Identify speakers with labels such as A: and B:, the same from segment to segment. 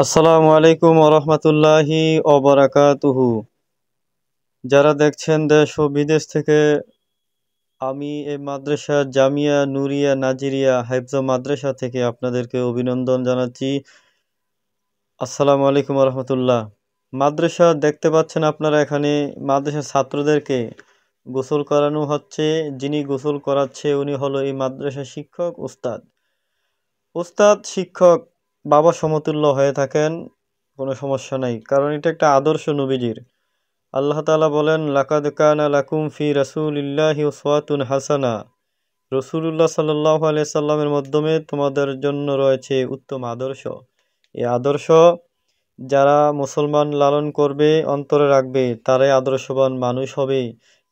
A: আসসালামু আলাইকুম ওরহমতুল্লাহি ওবারাকাতুহু। যারা দেখছেন দেশ ও বিদেশ থেকে, আমি এই মাদ্রাসা জামিয়া নুরিয়া নাজিরিয়া হাফজ মাদ্রাসা থেকে আপনাদেরকে অভিনন্দন জানাচ্ছি। আসসালামু আলাইকুম ওরহমতুল্লাহ। মাদ্রাসা দেখতে পাচ্ছেন আপনারা, এখানে মাদ্রাসার ছাত্রদেরকে গোসল করানো হচ্ছে। যিনি গোসল করাচ্ছে উনি হলো এই মাদ্রাসার শিক্ষক উস্তাদ। উস্তাদ শিক্ষক বাবা সমতুল্য হয়ে থাকেন, কোনো সমস্যা নাই, কারণ এটা একটা আদর্শ নবীজির। আল্লাহ তাআলা বলেন, লাকাদ কানা লাকুম ফি রাসূলিল্লাহি উসওয়াতুন হাসানা। রাসূলুল্লাহ সাল্লাল্লাহু আলাইহি সাল্লামের মাধ্যমে তোমাদের জন্য রয়েছে উত্তম আদর্শ। এই আদর্শ যারা মুসলমান লালন করবে, অন্তরে রাখবে, তারাই আদর্শবান মানুষ হবে।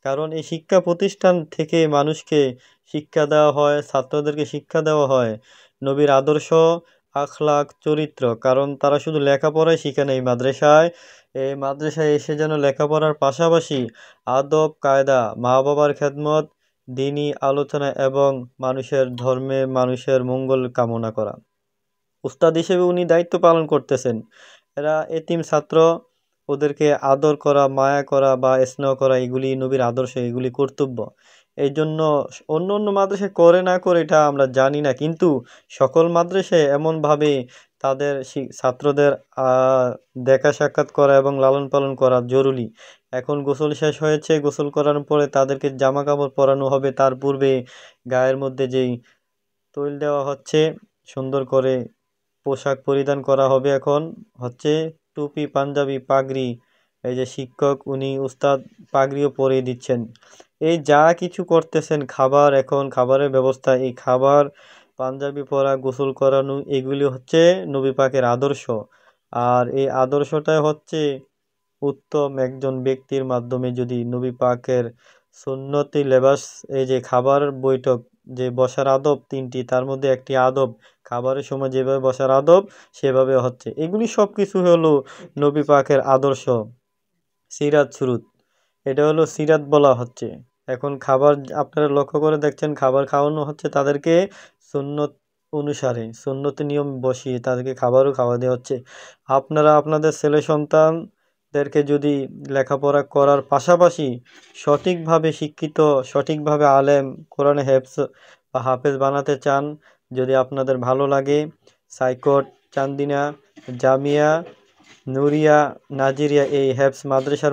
A: কারণ এই শিক্ষা প্রতিষ্ঠান থেকে মানুষকে শিক্ষা দেওয়া হয়, ছাত্রদেরকে শিক্ষা দেওয়া হয় নবীর আদর্শ, আখলাক, চরিত্র। কারণ তারা শুধু লেখাপড়াই শিখে নেই মাদ্রাসায়, এই মাদ্রাসায় এসে যেন লেখাপড়ার পাশাপাশি আদব কায়দা, মা বাবার খেদমত, দিনী আলোচনা এবং মানুষের ধর্মে মানুষের মঙ্গল কামনা করা। উস্তাদ হিসেবে উনি দায়িত্ব পালন করতেছেন। এরা এতিম ছাত্র, ওদেরকে আদর করা, মায়া করা বা স্নেহ করা, এগুলি নবীর আদর্শ, এগুলি কর্তব্য। এই জন্য অন্য অন্য মাদ্রাসায় করে না করে এটা আমরা জানি না, কিন্তু সকল মাদ্রাসায় এমনভাবে তাদের ছাত্রদের দেখা সাক্ষাৎ করা এবং লালন পালন করা জরুরি। এখন গোসল শেষ হয়েছে, গোসল করানোর পরে তাদেরকে জামা কাপড় পরানো হবে। তার পূর্বে গায়ের মধ্যে যেই তৈল দেওয়া হচ্ছে, সুন্দর করে পোশাক পরিধান করা হবে। এখন হচ্ছে টুপি, পাঞ্জাবি, পাগড়ি। এই যে শিক্ষক উনি উস্তাদ পাগড়িও পরিয়ে দিচ্ছেন। এই যা কিছু করতেছেন, খাবার, এখন খাবারের ব্যবস্থা, এই খাবার, পাঞ্জাবি পরা, গোসল করানো, এগুলি হচ্ছে নবী পাকের আদর্শ। আর এই আদর্শটাই হচ্ছে উত্তম একজন ব্যক্তির মাধ্যমে যদি নবী পাকের সুন্নতি লেবাস, এই যে খাবার বৈঠক, যে বসার আদব তিনটি, তার মধ্যে একটি আদব খাবারের সময় যেভাবে বসার আদব সেভাবে হচ্ছে, এগুলি সব কিছু হলো নবী পাকের আদর্শ, সিরাত সুরুত। এটা হলো সিরাত বলা হচ্ছে। এখন খাবার আপনারা লক্ষ্য করে দেখছেন, খাবার খাওয়ানো হচ্ছে তাদেরকে সুন্নত অনুসারে, সুন্নতি নিয়ম বসিয়ে তাদেরকে খাবারও খাওয়া দেওয়া হচ্ছে। আপনারা আপনাদের ছেলে সন্তানদেরকে যদি লেখাপড়া করার পাশাপাশি সঠিকভাবে শিক্ষিত, সঠিকভাবে আলেম, কোরআনে হেফজ বা হাফেজ বানাতে চান, যদি আপনাদের ভালো লাগে, সাইকোট, চান্দিনা, জামিয়া নুরিয়া নাজিরিয়া এই হেফজ মাদ্রাসার